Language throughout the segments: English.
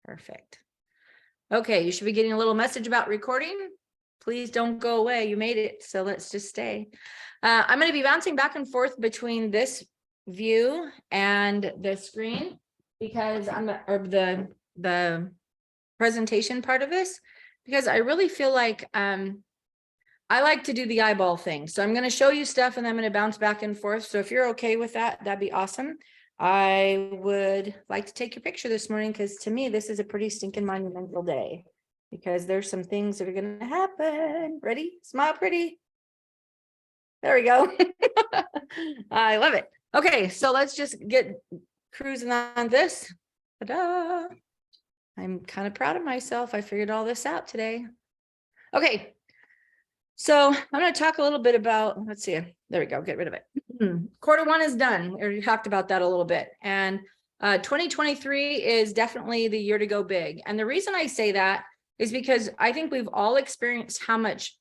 Perfect. Okay, you should be getting a little message about recording. Please don't go away. You made it, so let's just stay. I'm going to be bouncing back and forth between this view and the screen because the presentation part of this, because I really feel like I like to do the eyeball thing. So I'm going to show you stuff and I'm going to bounce back and forth. So if you're okay with that, that'd be awesome. I would like to take your picture this morning because to me, this is a pretty stinking monumental day because there's some things that are going to happen. Ready? Smile pretty. There we go. I love it. Okay, so let's just get cruising on this. Ta-da. I'm kind of proud of myself. I figured all this out today. Okay. So I'm going to talk a little bit about, let's see, there we go, get rid of it. Quarter one is done. We already talked about that a little bit. And 2023 is definitely the year to go big. And the reason I say that is because I think we've all experienced how much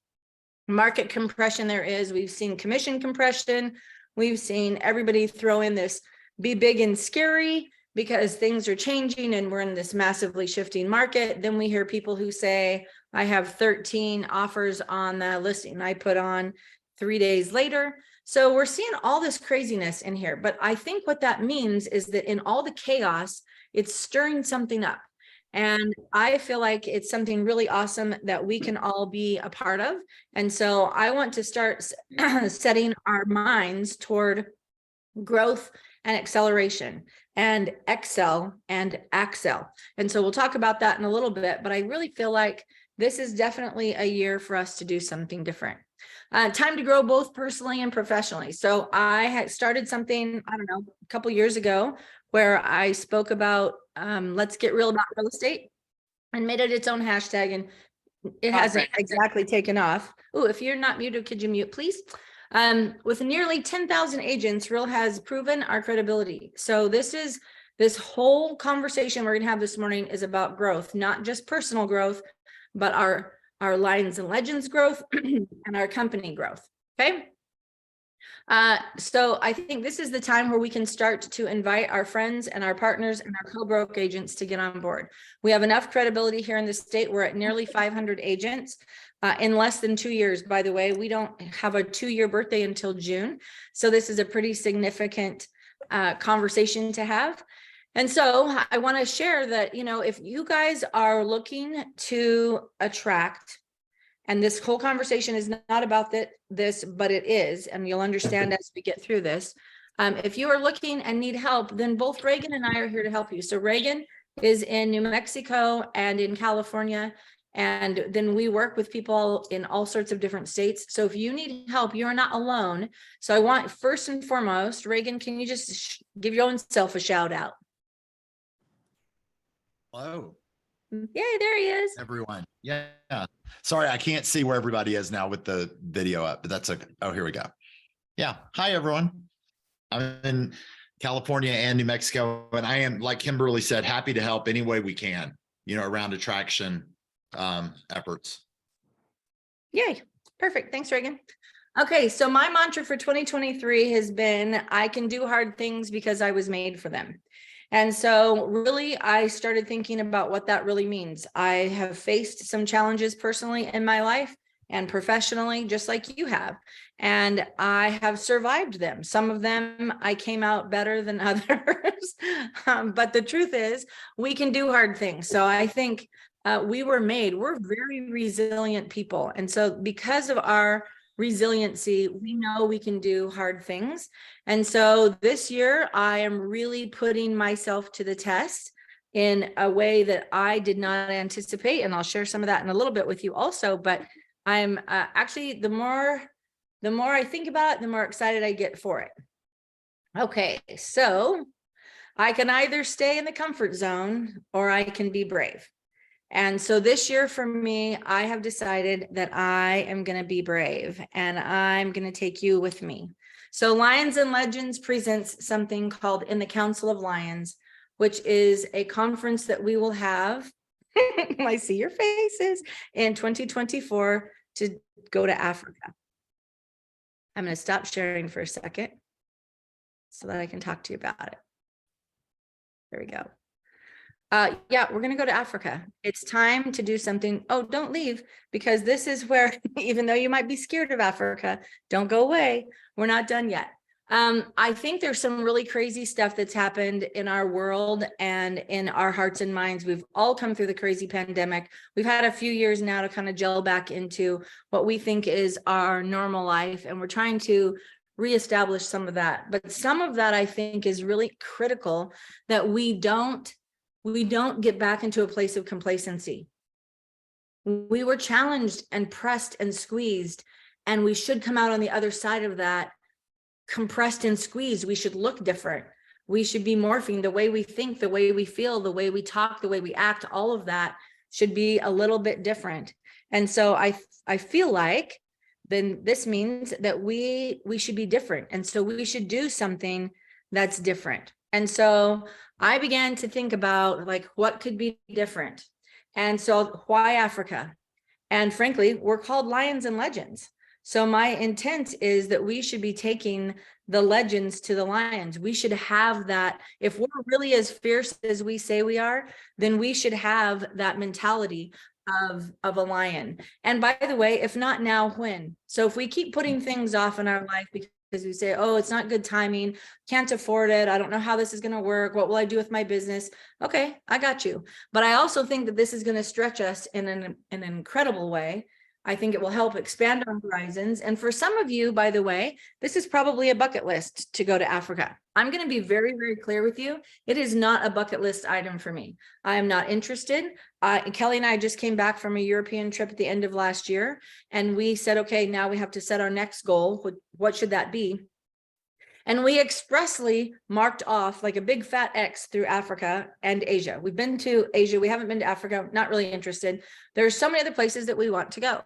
market compression there is. We've seen commission compression. We've seen everybody throw in this be big and scary because things are changing and we're in this massively shifting market. Then we hear people who say, I have 13 offers on the listing I put on 3 days later. So we're seeing all this craziness in here. But I think what that means is that in all the chaos, it's stirring something up. And I feel like it's something really awesome that we can all be a part of. And so I want to start setting our minds toward growth and acceleration and excel and accel. And so we'll talk about that in a little bit, but I really feel like this is definitely a year for us to do something different. Time to grow both personally and professionally. So I had started something, I don't know, a couple years ago where I spoke about let's get real about real estate and made it its own hashtag, and it hasn't exactly taken off. Oh, if you're not muted, could you mute, please? With nearly 10,000 agents, Real has proven our credibility. So this whole conversation we're gonna have this morning is about growth, not just personal growth, but our Lions and Legends growth and our company growth. Okay. So I think this is the time where we can start to invite our friends and our partners and our co-broke agents to get on board. We have enough credibility here in the state. We're at nearly 500 agents in less than 2 years. By the way, we don't have a 2-year birthday until June. So this is a pretty significant conversation to have. And so I want to share that, you know, if you guys are looking to attract, and this whole conversation is not about this, but it is, and you'll understand as we get through this. If you are looking and need help, then both Reagan and I are here to help you. So Reagan is in New Mexico and in California, and then we work with people in all sorts of different states. So if you need help, you are not alone. So I want, first and foremost, Reagan, can you just give your own self a shout out? Hello. Yay, there he is. Everyone. Yeah. Sorry, I can't see where everybody is now with the video up, but that's okay. Oh, here we go. Yeah. Hi, everyone. I'm in California and New Mexico, and I am, like Kimberly said, happy to help any way we can, you know, around attraction efforts. Yay. Perfect. Thanks, Reagan. Okay. So my mantra for 2023 has been, I can do hard things because I was made for them. And so really, I started thinking about what that really means. I have faced some challenges personally in my life and professionally, just like you have. And I have survived them. Some of them I came out better than others. But the truth is, we can do hard things. So I think we're very resilient people. And so because of our resiliency, we know we can do hard things. And so this year, I am really putting myself to the test in a way that I did not anticipate. And I'll share some of that in a little bit with you also. But I'm actually, the more I think about it, the more excited I get for it. Okay, so I can either stay in the comfort zone or I can be brave. And so this year for me, I have decided that I am going to be brave and I'm going to take you with me. So Lions and Legends presents something called In the Council of Lions, which is a conference that we will have. I see your faces in 2024 to go to Africa. I'm going to stop sharing for a second so that I can talk to you about it. There we go. Yeah, we're gonna go to Africa. It's time to do something. Oh, don't leave, because this is where, even though you might be scared of Africa, don't go away. We're not done yet. I think there's some really crazy stuff that's happened in our world and in our hearts and minds. We've all come through the crazy pandemic. We've had a few years now to kind of gel back into what we think is our normal life, and we're trying to reestablish some of that. But some of that, I think, is really critical that we don't get back into a place of complacency. We were challenged and pressed and squeezed, and we should come out on the other side of that compressed and squeezed. We should look different. We should be morphing. The way we think, the way we feel, the way we talk, the way we act, all of that should be a little bit different. And so I feel like then this means that we should be different. And so we should do something that's different. And so I began to think about like what could be different. And so why Africa? And frankly, we're called Lions and Legends. So my intent is that we should be taking the legends to the lions. We should have that. If we're really as fierce as we say we are, then we should have that mentality of a lion. And by the way, if not now, when? So if we keep putting things off in our life because we say, oh, it's not good timing, can't afford it, I don't know how this is going to work, what will I do with my business? Okay, I got you. But I also think that this is going to stretch us in an incredible way. I think it will help expand our horizons. And for some of you, by the way, this is probably a bucket list to go to Africa. I'm going to be very, very clear with you. It is not a bucket list item for me. I am not interested. Kelly and I just came back from a European trip at the end of last year. And we said, okay, now we have to set our next goal. What should that be? And we expressly marked off like a big fat X through Africa and Asia. We've been to Asia. We haven't been to Africa, not really interested. There's so many other places that we want to go.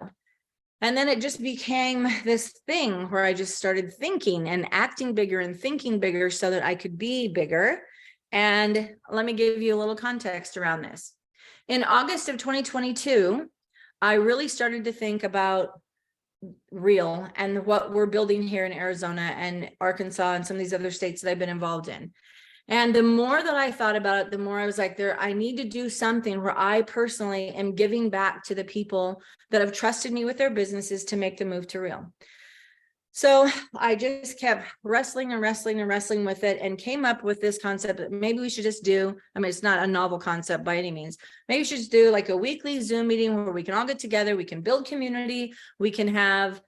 And then it just became this thing where I just started thinking and acting bigger and thinking bigger so that I could be bigger. And let me give you a little context around this. In August of 2022, I really started to think about real and what we're building here in Arizona and Arkansas and some of these other states that I've been involved in. And the more that I thought about it, the more I was like, I need to do something where I personally am giving back to the people that have trusted me with their businesses to make the move to real. So I just kept wrestling and wrestling and wrestling with it and came up with this concept that maybe we should just do, I mean, it's not a novel concept by any means. Maybe we should just do like a weekly Zoom meeting where we can all get together, we can build community, we can have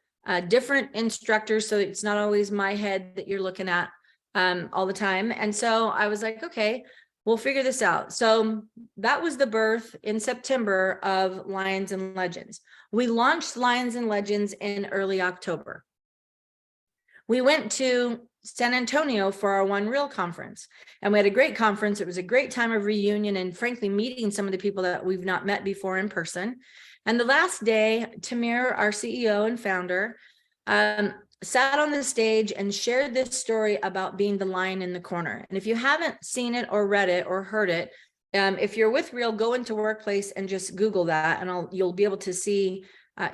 different instructors so it's not always my head that you're looking at all the time. And so I was like, okay, we'll figure this out. So that was the birth in September of Lions and Legends. We launched Lions and Legends in early October. We went to San Antonio for our One Real conference, and we had a great conference. It was a great time of reunion and frankly, meeting some of the people that we've not met before in person. And the last day, Tamir, our CEO and founder, sat on the stage and shared this story about being the lion in the corner. And if you haven't seen it or read it or heard it, if you're with Real, go into Workplace and just Google that, and you'll be able to see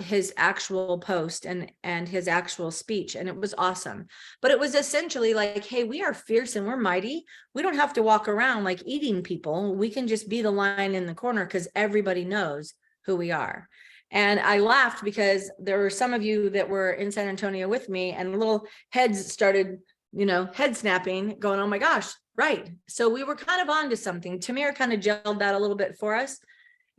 his actual post and his actual speech. And it was awesome. But it was essentially like, hey, we are fierce and we're mighty. We don't have to walk around like eating people. We can just be the lion in the corner because everybody knows who we are. And I laughed because there were some of you that were in San Antonio with me, and little heads started, head snapping, going, oh my gosh, right. So we were kind of onto something. Tamir kind of gelled that a little bit for us.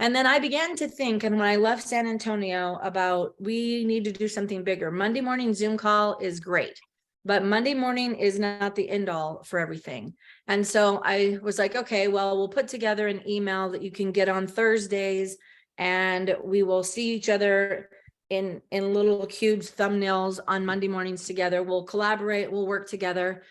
And then I began to think, and when I left San Antonio, about we need to do something bigger. Monday morning Zoom call is great, but Monday morning is not the end all for everything. And so I was like, okay, well, we'll put together an email that you can get on Thursdays, and we will see each other in little cubes, thumbnails on Monday mornings together. We'll collaborate, we'll work together.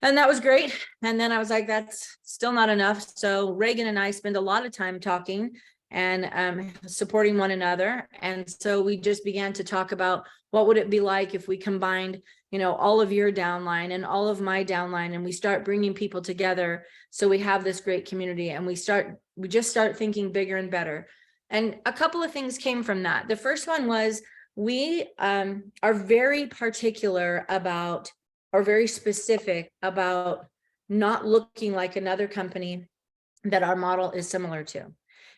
And that was great. And then I was like, that's still not enough. So Reagan and I spend a lot of time talking and supporting one another. And so we just began to talk about what would it be like if we combined, all of your downline and all of my downline, and we start bringing people together. So we have this great community, and we just start thinking bigger and better. And a couple of things came from that. The first one was we are very particular about, or very specific about, not looking like another company that our model is similar to.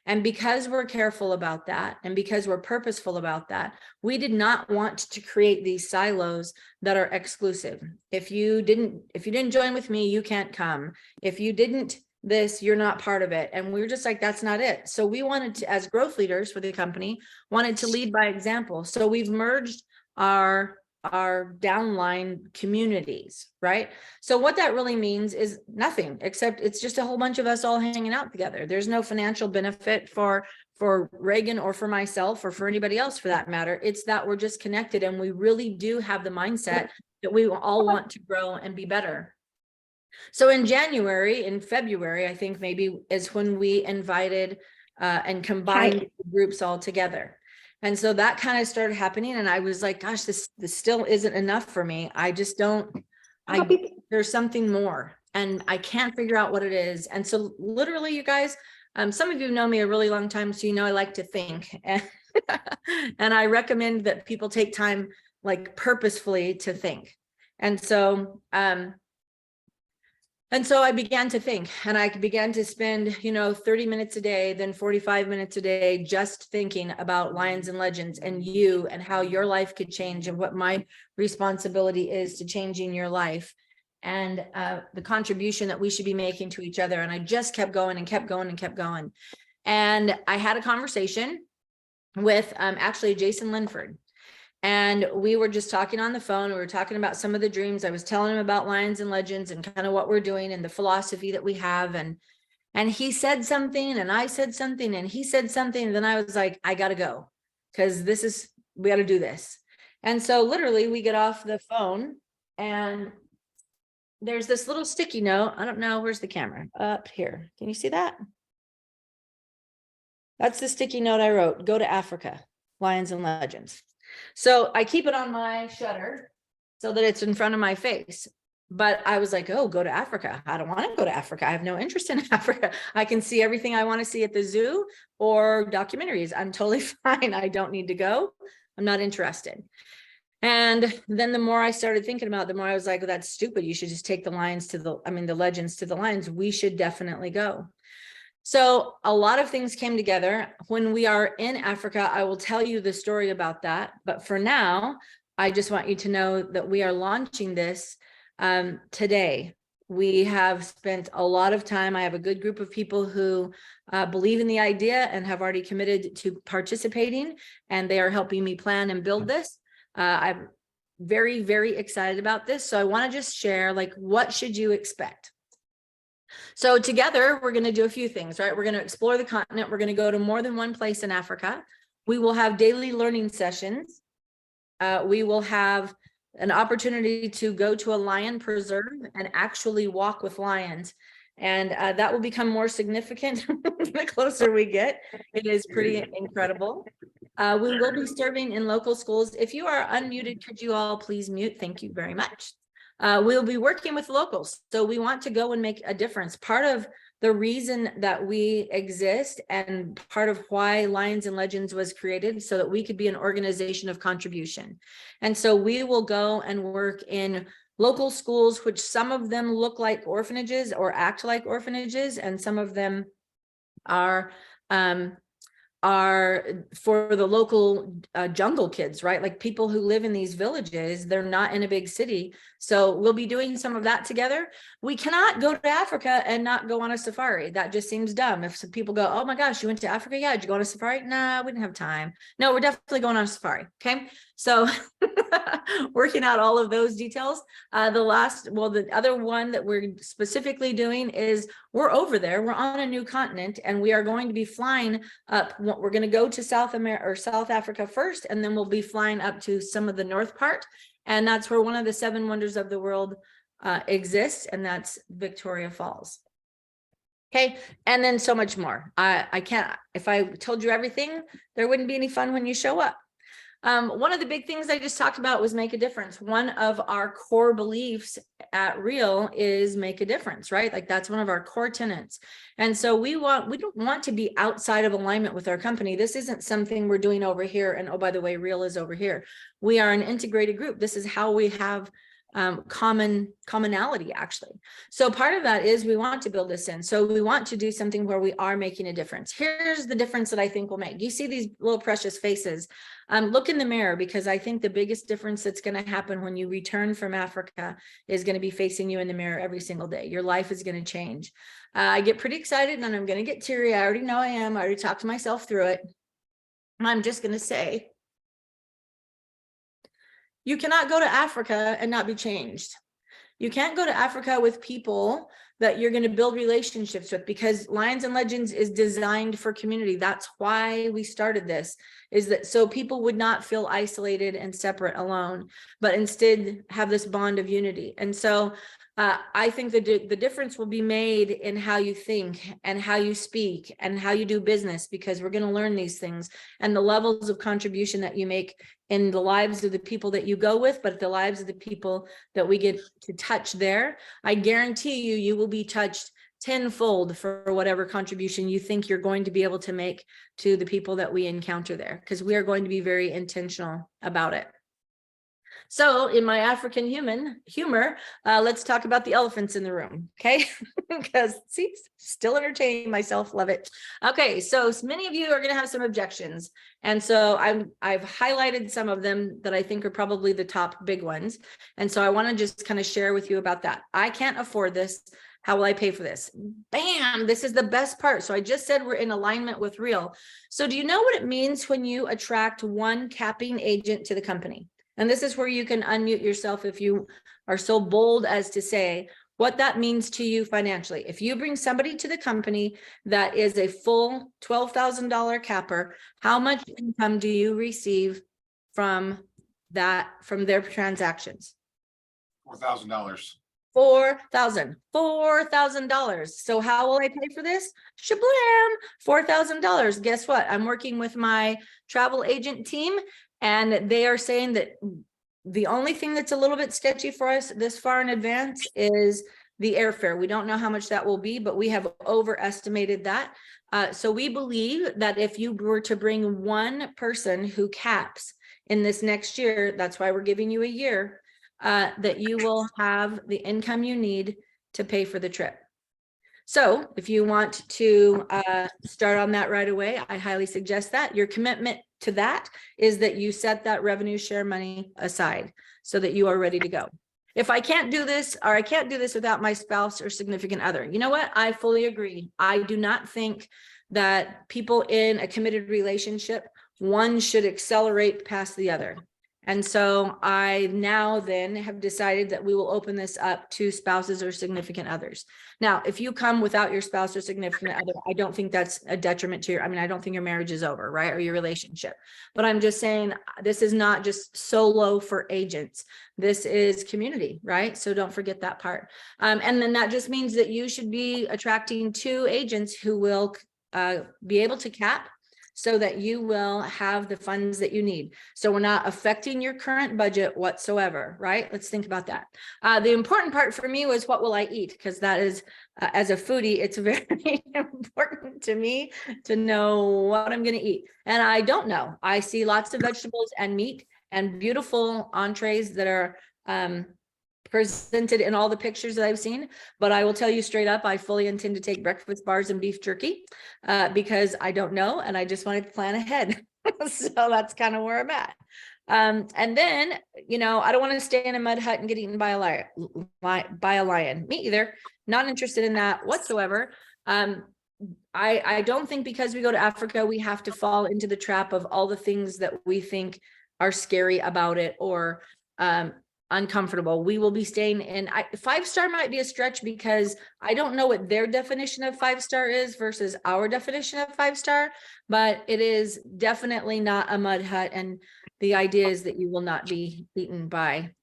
And because we're careful about that, and because we're purposeful about that, we did not want to create these silos that are exclusive. If you didn't join with me, you can't come. If you didn't this, you're not part of it. And we were just like, that's not it. So we wanted to, as growth leaders for the company, wanted to lead by example. So we've merged our downline communities, right? So what that really means is nothing, except it's just a whole bunch of us all hanging out together. There's no financial benefit for Reagan or for myself or for anybody else for that matter. It's that we're just connected, and we really do have the mindset that we all want to grow and be better. So in February, I think maybe is when we invited and combined groups all together. And so that kind of started happening. And I was like, gosh, this still isn't enough for me. I just there's something more, and I can't figure out what it is. And so literally, you guys, some of you know me a really long time, so you know I like to think. And I recommend that people take time, like purposefully, to think. And so I began to think, and I began to spend, 30 minutes a day, then 45 minutes a day, just thinking about Lions and Legends and you, and how your life could change, and what my responsibility is to changing your life, and the contribution that we should be making to each other. And I just kept going and kept going and kept going. And I had a conversation with actually Jason Linford. And we were just talking on the phone. We were talking about some of the dreams. I was telling him about Lions and Legends and kind of what we're doing and the philosophy that we have. And he said something, and I said something, and he said something. And then I was like, I got to go, because we got to do this. And so literally we get off the phone, and there's this little sticky note. I don't know. Where's the camera? Up here. Can you see that? That's the sticky note I wrote. Go to Africa, Lions and Legends. So I keep it on my shutter so that it's in front of my face. But I was like, oh, go to Africa. I don't want to go to Africa. I have no interest in Africa. I can see everything I want to see at the zoo or documentaries. I'm totally fine. I don't need to go. I'm not interested. And then the more I started thinking about it, the more I was like, well, that's stupid. You should just take the Legends to the Lions. We should definitely go. So a lot of things came together. When we are in Africa, I will tell you the story about that. But for now, I just want you to know that we are launching this today. We have spent a lot of time. I have a good group of people who believe in the idea and have already committed to participating, and they are helping me plan and build this. I'm very, very excited about this. So I want to just share, what should you expect? So together, we're going to do a few things, right? We're going to explore the continent. We're going to go to more than one place in Africa. We will have daily learning sessions. We will have an opportunity to go to a lion preserve and actually walk with lions. And that will become more significant the closer we get. It is pretty incredible. We will be serving in local schools. If you are unmuted, could you all please mute? Thank you very much. We'll be working with locals. So we want to go and make a difference. Part of the reason that we exist, and part of why Lions and Legends was created, so that we could be an organization of contribution. And so we will go and work in local schools, which some of them look like orphanages or act like orphanages, and some of them are for the local jungle kids, right? Like people who live in these villages, they're not in a big city. So we'll be doing some of that together. We cannot go to Africa and not go on a safari. That just seems dumb. If some people go, oh my gosh, you went to Africa? Yeah, did you go on a safari? Nah, we didn't have time. No, we're definitely going on a safari. Okay. So working out all of those details. The other one that we're specifically doing is we're over there. We're on a new continent, and we are going to be flying up. We're going to go to South Africa first, and then we'll be flying up to some of the north part. And that's where one of the 7 wonders of the world exists, and that's Victoria Falls. Okay. And then so much more. I can't, if I told you everything, there wouldn't be any fun when you show up. One of the big things I just talked about was make a difference. One of our core beliefs at Real is make a difference, right? Like that's one of our core tenets. And so we don't want to be outside of alignment with our company. This isn't something we're doing over here. And oh, by the way, Real is over here. We are an integrated group. This is how we have commonality actually. So part of that is we want to build this in. So we want to do something where we are making a difference. Here's the difference that I think will make. You see these little precious faces. Look in the mirror, because I think the biggest difference that's going to happen when you return from Africa is going to be facing you in the mirror every single day. Your life is going to change. I get pretty excited and I'm going to get teary. I already know I am. I already talked to myself through it. I'm just going to say, you cannot go to Africa and not be changed. You can't go to Africa with people that you're going to build relationships with, because Lions and Legends is designed for community. That's why we started this, is that so people would not feel isolated and separate alone, but instead have this bond of unity. And so I think the difference will be made in how you think and how you speak and how you do business, because we're going to learn these things and the levels of contribution that you make in the lives of the people that you go with, but the lives of the people that we get to touch there. I guarantee you, you will be touched tenfold for whatever contribution you think you're going to be able to make to the people that we encounter there, because we are going to be very intentional about it. So in my African humor, let's talk about the elephants in the room, okay? Because see, still entertaining myself, love it. Okay, so many of you are gonna have some objections. And so I've highlighted some of them that I think are probably the top big ones. And so I wanna just kind of share with you about that. I can't afford this. How will I pay for this? Bam, this is the best part. So I just said we're in alignment with real. So do you know what it means when you attract one capping agent to the company? And this is where you can unmute yourself if you are so bold as to say what that means to you financially. If you bring somebody to the company that is a full $12,000 capper, how much income do you receive from that, from their transactions? $4,000. $4,000. So how will I pay for this? Shablam, $4,000. Guess what? I'm working with my travel agent team, and they are saying that the only thing that's a little bit sketchy for us this far in advance is the airfare. We don't know how much that will be, but we have overestimated that. So we believe that if you were to bring one person who caps in this next year, that's why we're giving you a year, that you will have the income you need to pay for the trip. So if you want to start on that right away, I highly suggest that. Your commitment to that is that you set that revenue share money aside so that you are ready to go. If I can't do this, or I can't do this without my spouse or significant other, you know what? I fully agree. I do not think that people in a committed relationship, one should accelerate past the other. And so I now then have decided that we will open this up to spouses or significant others. Now, if you come without your spouse or significant other, I don't think that's a detriment to your, I mean, I don't think your marriage is over, right? Or your relationship. But I'm just saying, this is not just solo for agents. This is community, right? So don't forget that part. And then that just means that you should be attracting 2 agents who will be able to cap, so that you will have the funds that you need. So we're not affecting your current budget whatsoever, right? Let's think about that. The important part for me was, what will I eat? Because that is, as a foodie, it's very important to me to know what I'm going to eat. And I don't know. I see lots of vegetables and meat and beautiful entrees that are presented in all the pictures that I've seen, but I will tell you straight up, I fully intend to take breakfast bars and beef jerky because I don't know, and I just wanted to plan ahead. So that's kind of where I'm at. And then, you know, I don't want to stay in a mud hut and get eaten by a lion. Me either. Not interested in that whatsoever. I don't think because we go to Africa, we have to fall into the trap of all the things that we think are scary about it or uncomfortable. We will be staying in 5-star might be a stretch, because I don't know what their definition of 5-star is versus our definition of 5-star, but it is definitely not a mud hut. And the idea is that you will not be eaten by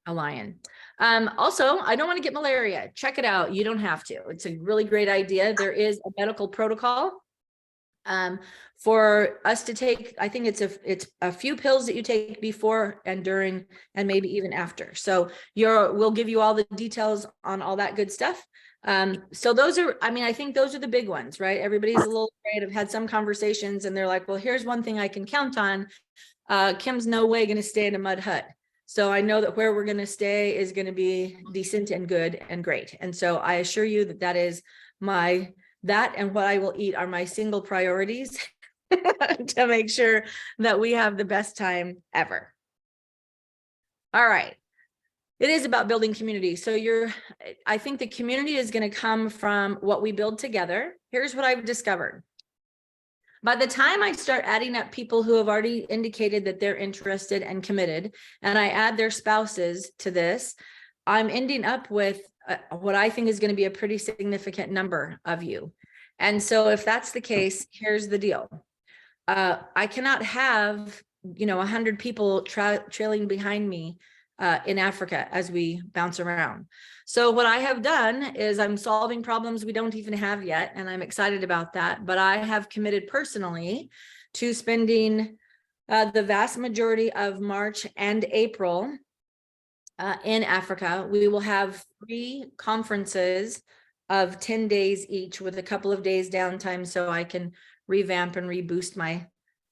a lion. Also, I don't want to get malaria. Check it out. You don't have to. It's a really great idea. There is a medical protocol for us to take. I think it's a few pills that you take before and during and maybe even after. So we'll give you all the details on all that good stuff. So those are, I mean, I think those are the big ones, right? Everybody's a little afraid. I've had some conversations and they're like, well, here's one thing I can count on. Kim's no way going to stay in a mud hut. So I know that where we're going to stay is going to be decent and good and great. And so I assure you that that is that and what I will eat are my single priorities to make sure that we have the best time ever. All right. It is about building community. So I think the community is going to come from what we build together. Here's what I've discovered. By the time I start adding up people who have already indicated that they're interested and committed, and I add their spouses to this, I'm ending up with what I think is going to be a pretty significant number of you. And so if that's the case, here's the deal. I cannot have, 100 people trailing behind me in Africa as we bounce around. So what I have done is I'm solving problems we don't even have yet, and I'm excited about that. But I have committed personally to spending the vast majority of March and April in Africa. We will have 3 conferences of 10 days each with a couple of days downtime so I can revamp and reboost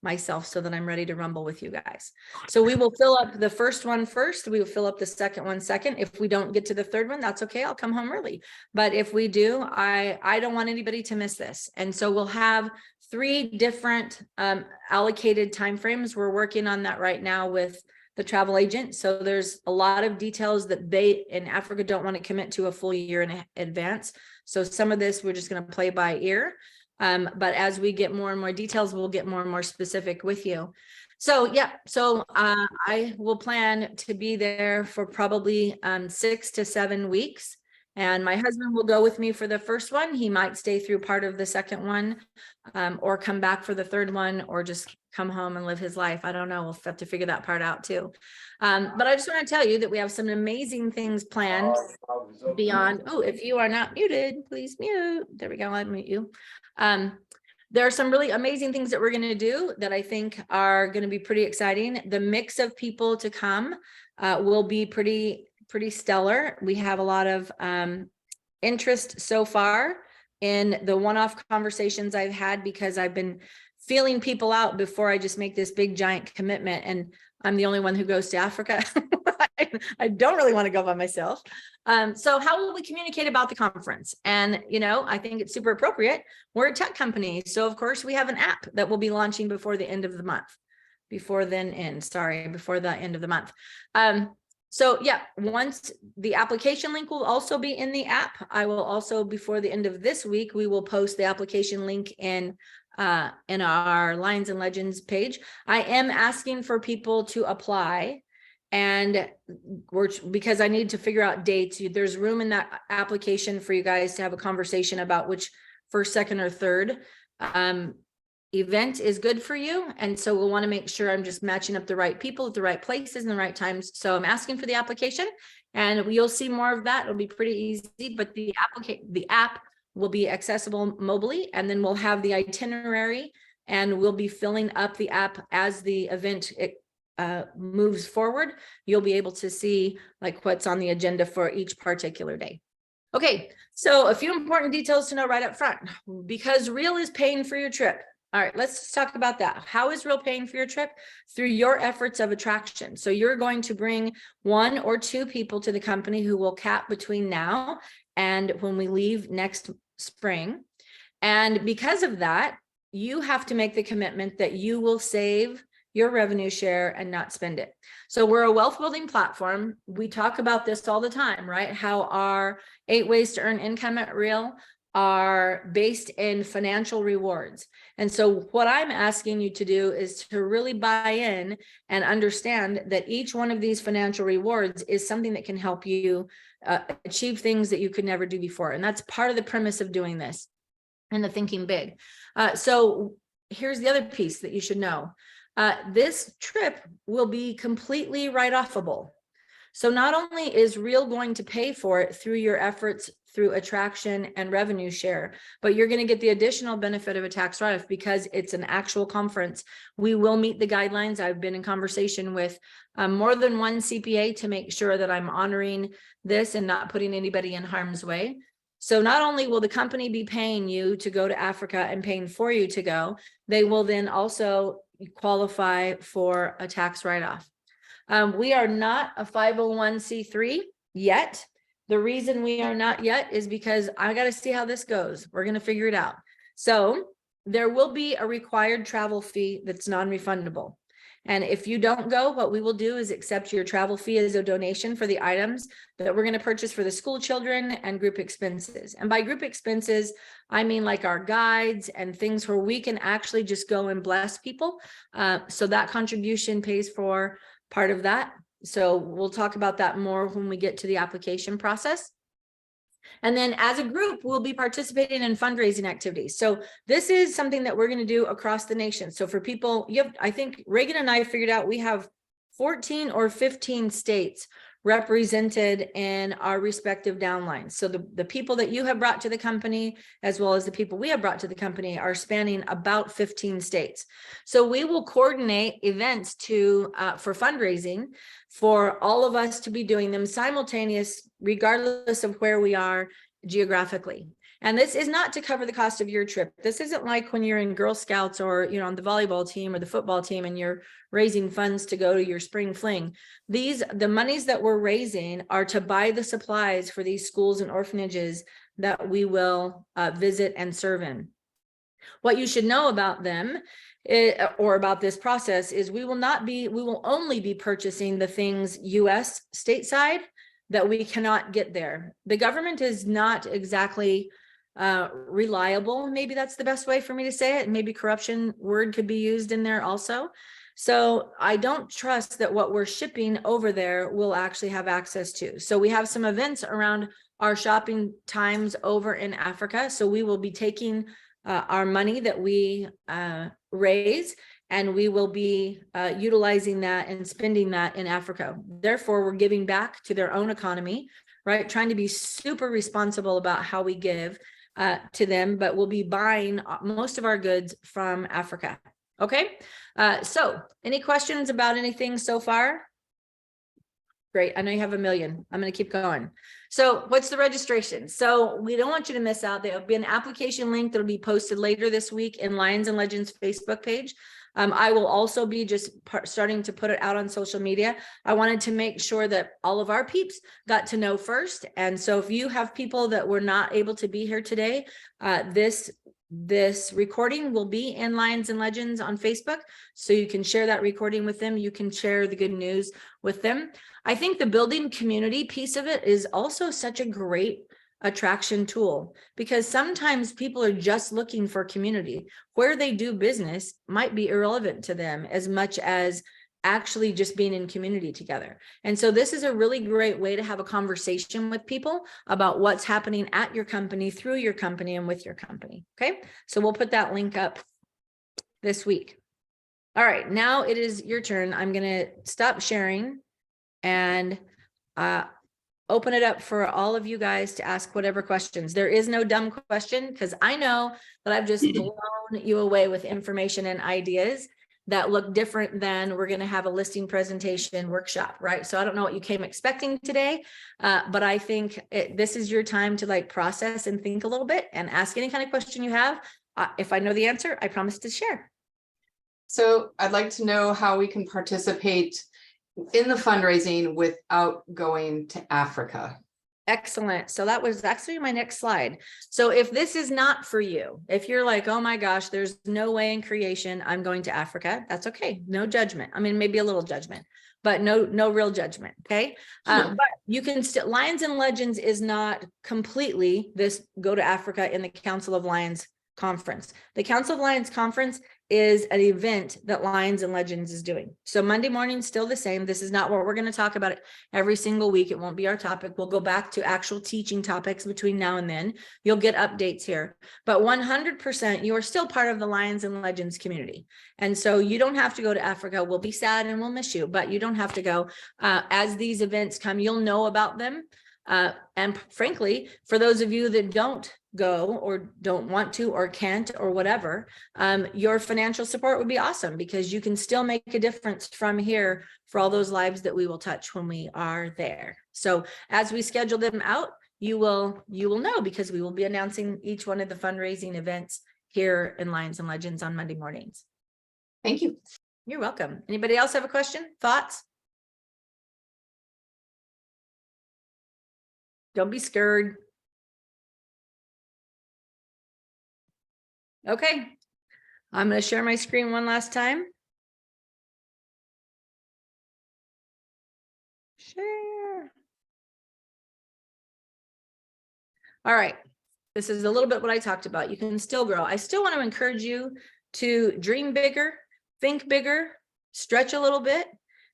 myself so that I'm ready to rumble with you guys. So we will fill up the first one first. We will fill up the second one second. If we don't get to the third one, that's okay. I'll come home early. But if we do, I don't want anybody to miss this. And so we'll have 3 different allocated timeframes. We're working on that right now with the travel agent. So there's a lot of details that they in Africa don't want to commit to a full year in advance. So some of this we're just going to play by ear. But as we get more and more details, we'll get more and more specific with you. So yeah, I will plan to be there for probably 6 to 7 weeks. And my husband will go with me for the first one. He might stay through part of the second one, or come back for the third one, or just come home and live his life. I don't know. We'll have to figure that part out too. But I just want to tell you that we have some amazing things planned beyond. Oh, if you are not muted, please mute. There we go. I'll mute you. There are some really amazing things that we're going to do that I think are going to be pretty exciting. The mix of people to come will be pretty stellar. We have a lot of interest so far in the one-off conversations I've had, because I've been feeling people out before I just make this big giant commitment. And I'm the only one who goes to Africa. I don't really want to go by myself. So how will we communicate about the conference? And, I think it's super appropriate. We're a tech company. So of course we have an app that will be launching before the end of the month. Before the end of the month. So yeah, once the application link will also be in the app. I will also, before the end of this week, we will post the application link in our Lines and Legends page. I am asking for people to apply, and because I need to figure out dates. There's room in that application for you guys to have a conversation about which first, second, or third event is good for you. And so we'll want to make sure I'm just matching up the right people at the right places and the right times. So I'm asking for the application, and you'll see more of that. It'll be pretty easy, but the app will be accessible mobily, and then we'll have the itinerary, and we'll be filling up the app as the event moves forward. You'll be able to see like what's on the agenda for each particular day. Okay, so a few important details to know right up front, because Real is paying for your trip. All right, let's talk about that. How is Real paying for your trip? Through your efforts of attraction. So you're going to bring 1 or 2 people to the company who will cap between now and when we leave next spring. And because of that, you have to make the commitment that you will save your revenue share and not spend it. So we're a wealth building platform. We talk about this all the time, right? How our 8 ways to earn income at Real are based in financial rewards. And so what I'm asking you to do is to really buy in and understand that each one of these financial rewards is something that can help you achieve things that you could never do before. And that's part of the premise of doing this and the thinking big. So here's the other piece that you should know. This trip will be completely write-offable. So not only is Real going to pay for it through your efforts through attraction and revenue share, but you're going to get the additional benefit of a tax write-off because it's an actual conference. We will meet the guidelines. I've been in conversation with more than one CPA to make sure that I'm honoring this and not putting anybody in harm's way. So not only will the company be paying you to go to Africa and paying for you to go, they will then also qualify for a tax write-off. We are not a 501c3 yet. The reason we are not yet is because I got to see how this goes. We're going to figure it out. So there will be a required travel fee that's non-refundable. And if you don't go, what we will do is accept your travel fee as a donation for the items that we're going to purchase for the school children and group expenses. And by group expenses, I mean like our guides and things where we can actually just go and bless people. So that contribution pays for part of that. So we'll talk about that more when we get to the application process. And then as a group, we'll be participating in fundraising activities. So this is something that we're going to do across the nation. So for people, I think Reagan and I figured out we have 14 or 15 states represented in our respective downlines. So the people that you have brought to the company, as well as the people we have brought to the company, are spanning about 15 states. So we will coordinate events for fundraising for all of us to be doing them simultaneous, regardless of where we are geographically. And this is not to cover the cost of your trip. This isn't like when you're in Girl Scouts or, on the volleyball team or the football team and you're raising funds to go to your spring fling. The monies that we're raising are to buy the supplies for these schools and orphanages that we will visit and serve in. What you should know about them or about this process is we will only be purchasing the things US stateside that we cannot get there. The government is not exactly reliable. Maybe that's the best way for me to say it. Maybe corruption word could be used in there also. So I don't trust that what we're shipping over there will actually have access to. So we have some events around our shopping times over in Africa. So we will be taking our money that we raise, and we will be utilizing that and spending that in Africa. Therefore, we're giving back to their own economy, right? Trying to be super responsible about how we give to them, but we'll be buying most of our goods from Africa. Okay. So any questions about anything so far? Great. I know you have a million. I'm going to keep going. So what's the registration? So we don't want you to miss out. There'll be an application link that'll be posted later this week in Lions and Legends Facebook page. I will also be just starting to put it out on social media. I wanted to make sure that all of our peeps got to know first. And so if you have people that were not able to be here today, this recording will be in Lions and Legends on Facebook. So you can share that recording with them. You can share the good news with them. I think the building community piece of it is also such a great attraction tool, because sometimes people are just looking for community. Where they do business might be irrelevant to them as much as actually just being in community together. And so this is a really great way to have a conversation with people about what's happening at your company, through your company, and with your company. Okay, so we'll put that link up this week. All right, now it is your turn. I'm going to stop sharing and open it up for all of you guys to ask whatever questions. There is no dumb question, because I know that I've just blown you away with information and ideas that look different than we're going to have a listing presentation workshop, right? So I don't know what you came expecting today, but I think this is your time to process and think a little bit and ask any kind of question you have. If I know the answer, I promise to share. So I'd like to know how we can participate in the fundraising without going to Africa. Excellent. So that was actually my next slide. So if this is not for you, if you're like, oh my gosh, there's no way in creation I'm going to Africa, that's okay. No judgment. I mean, maybe a little judgment, but no real judgment. Okay. But you can still, Lions and Legends is not completely this go to Africa in the Council of Lions conference. The Council of Lions conference is an event that Lions and Legends is doing. So Monday morning, still the same. This is not what we're going to talk about every single week. It won't be our topic. We'll go back to actual teaching topics between now and then. You'll get updates here, but 100% you are still part of the Lions and Legends community. And so you don't have to go to Africa. We'll be sad and we'll miss you, but you don't have to go. As these events come, you'll know about them. And frankly, for those of you that don't go or don't want to or can't or whatever, your financial support would be awesome, because you can still make a difference from here for all those lives that we will touch when we are there. So as we schedule them out, you will know, because we will be announcing each one of the fundraising events here in Lions and Legends on Monday mornings. Thank you. You're welcome. Anybody else have a question, thoughts? Don't be scared. Okay. I'm going to share my screen one last time. Share. All right. This is a little bit what I talked about. You can still grow. I still want to encourage you to dream bigger, think bigger, stretch a little bit,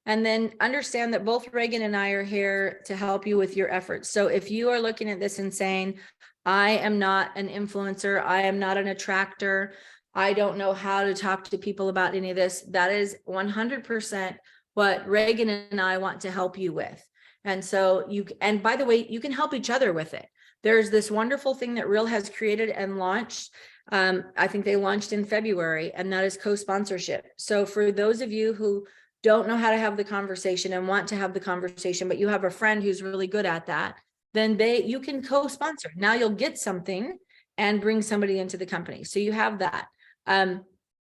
and then understand that both Reagan and I are here to help you with your efforts. So if you are looking at this and saying, I am not an influencer, I am not an attractor, I don't know how to talk to people about any of this, that is 100% what Reagan and I want to help you with. And so and by the way, you can help each other with it. There's this wonderful thing that Real has created and launched. I think they launched in February, and that is co-sponsorship. So for those of you who don't know how to have the conversation and want to have the conversation, but you have a friend who's really good at that, then you can co-sponsor. Now you'll get something and bring somebody into the company. So you have that.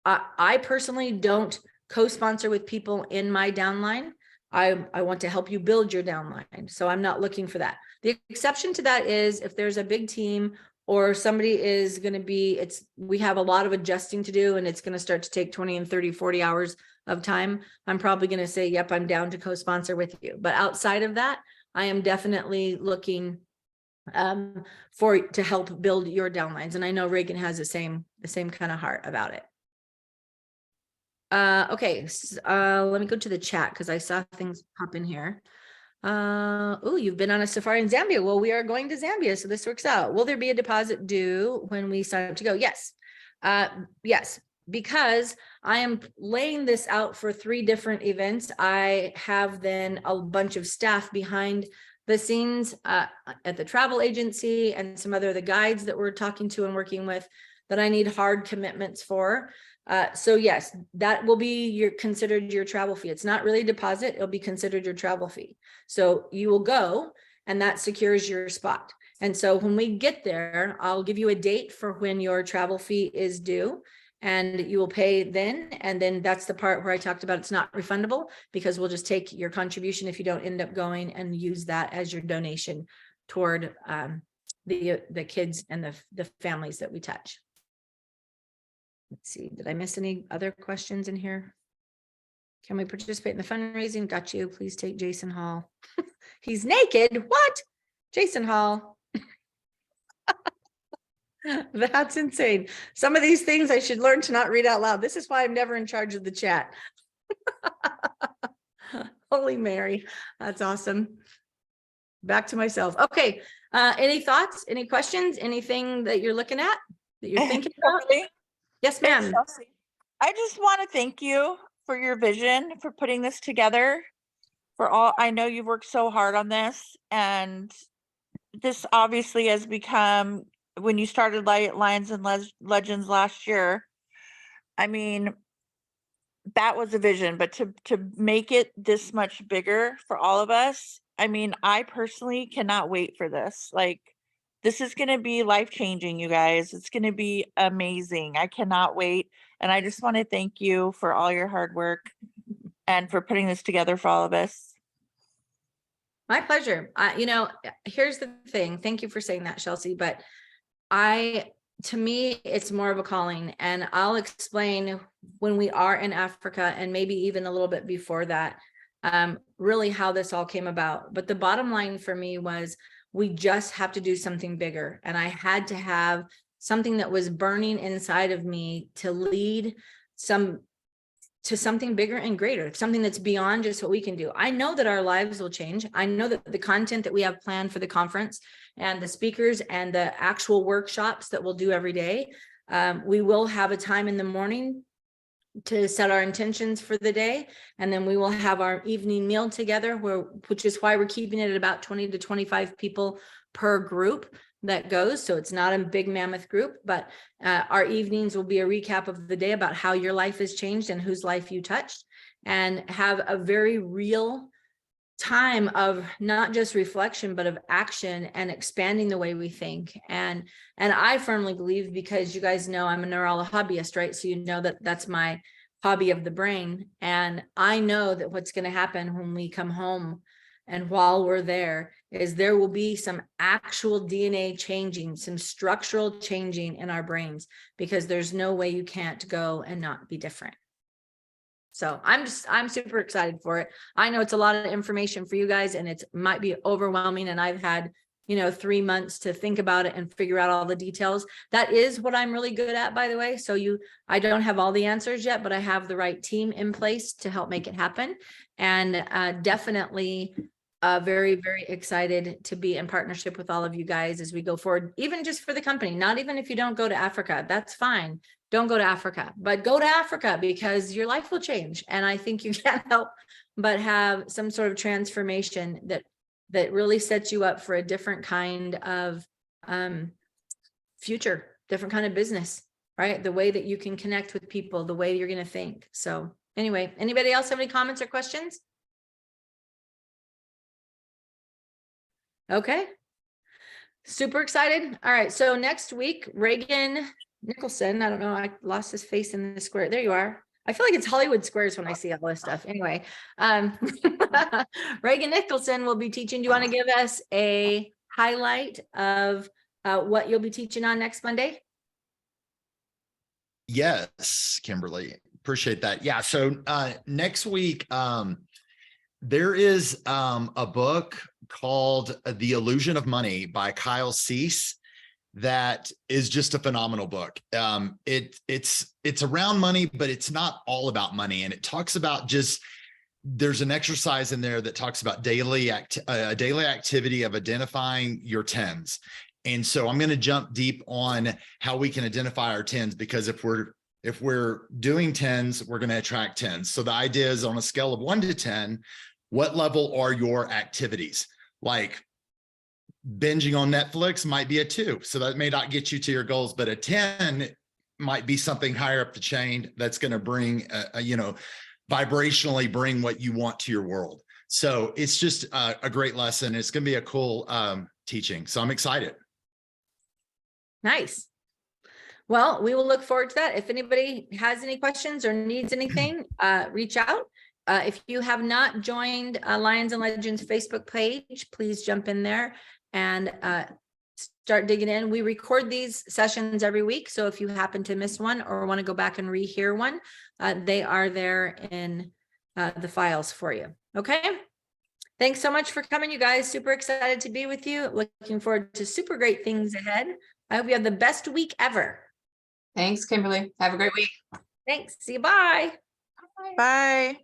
I personally don't co-sponsor with people in my downline. I want to help you build your downline. So I'm not looking for that. The exception to that is if there's a big team or somebody is going to be, we have a lot of adjusting to do and it's going to start to take 20 and 30, 40 hours of time. I'm probably going to say, yep, I'm down to co-sponsor with you. But outside of that, I am definitely looking to help build your downlines. And I know Reagan has the same kind of heart about it. Okay, let me go to the chat because I saw things pop in here. Oh, you've been on a safari in Zambia. Well, we are going to Zambia, so this works out. Will there be a deposit due when we sign up to go? Yes. Yes, because I am laying this out for 3 different events. I have then a bunch of staff behind the scenes at the travel agency and some other the guides that we're talking to and working with that I need hard commitments for. So yes, that will be considered your travel fee. It's not really a deposit. It'll be considered your travel fee. So you will go and that secures your spot. And so when we get there, I'll give you a date for when your travel fee is due and you will pay then. And then that's the part where I talked about it's not refundable because we'll just take your contribution if you don't end up going and use that as your donation toward the kids and the families that we touch. Let's see, did I miss any other questions in here? Can we participate in the fundraising? Got you. Please take Jason Hall. He's naked. What? Jason Hall. That's insane. Some of these things I should learn to not read out loud. This is why I'm never in charge of the chat. Holy Mary. That's awesome. Back to myself. Okay. Any thoughts? Any questions? Anything that you're looking at that you're thinking about? Yes, ma'am. I just want to thank you for your vision, for putting this together, for all, I know you've worked so hard on this, and this obviously has become, when you started Lions and Legends last year, I mean, that was a vision, but to make it this much bigger for all of us, I mean, I personally cannot wait for this. Like, this is going to be life-changing, you guys. It's going to be amazing. I cannot wait. And I just want to thank you for all your hard work and for putting this together for all of us. My pleasure. Here's the thing. Thank you for saying that, Chelsea. But to me, it's more of a calling. And I'll explain when we are in Africa and maybe even a little bit before that, really how this all came about. But the bottom line for me was, we just have to do something bigger. And I had to have something that was burning inside of me to lead to something bigger and greater, something that's beyond just what we can do. I know that our lives will change. I know that the content that we have planned for the conference and the speakers and the actual workshops that we'll do every day, we will have a time in the morning to set our intentions for the day. And then we will have our evening meal together, which is why we're keeping it at about 20 to 25 people per group that goes. So it's not a big mammoth group, but our evenings will be a recap of the day about how your life has changed and whose life you touched, and have a very real time of not just reflection, but of action and expanding the way we think. And I firmly believe, because you guys know I'm a neurology hobbyist, right? So you know that that's my hobby of the brain. And I know that what's going to happen when we come home and while we're there is there will be some actual DNA changing, some structural changing in our brains, because there's no way you can't go and not be different. So I'm super excited for it. I know it's a lot of information for you guys, and it might be overwhelming, and I've had, 3 months to think about it and figure out all the details. That is what I'm really good at, by the way. So I don't have all the answers yet, but I have the right team in place to help make it happen. And definitely very, very excited to be in partnership with all of you guys as we go forward, even just for the company. Not even if you don't go to Africa, that's fine. Don't go to Africa, but go to Africa, because your life will change. And I think you can't help but have some sort of transformation that really sets you up for a different kind of future, different kind of business, right? The way that you can connect with people, the way you're going to think. So anyway, anybody else have any comments or questions? Okay. Super excited. All right. So next week, Reagan Nicholson, I don't know, I lost his face in the square. There you are. I feel like it's Hollywood Squares when I see all this stuff. Anyway, Reagan Nicholson will be teaching. Do you want to give us a highlight of what you'll be teaching on next Monday? Yes, Kimberly, appreciate that. Yeah. So next week, there is a book called The Illusion of Money by Kyle Cease that is just a phenomenal book. It's around money, but it's not all about money. And it talks about there's an exercise in there that talks about daily activity of identifying your tens. And so I'm going to jump deep on how we can identify our tens, because if we're doing tens, we're going to attract tens. So the idea is, on a scale of 1 to 10, what level are your activities? Like binging on Netflix might be a 2. So that may not get you to your goals, but a 10 might be something higher up the chain that's going to bring, vibrationally bring what you want to your world. So it's just a great lesson. It's going to be a cool teaching. So I'm excited. Nice. Well, we will look forward to that. If anybody has any questions or needs anything, reach out. If you have not joined Lions and Legends Facebook page, please jump in there and start digging in. We record these sessions every week. So if you happen to miss one or want to go back and rehear one, they are there in the files for you. Okay. Thanks so much for coming, you guys. Super excited to be with you. Looking forward to super great things ahead. I hope you have the best week ever. Thanks, Kimberly. Have a great week. Thanks. See you. Bye. Bye.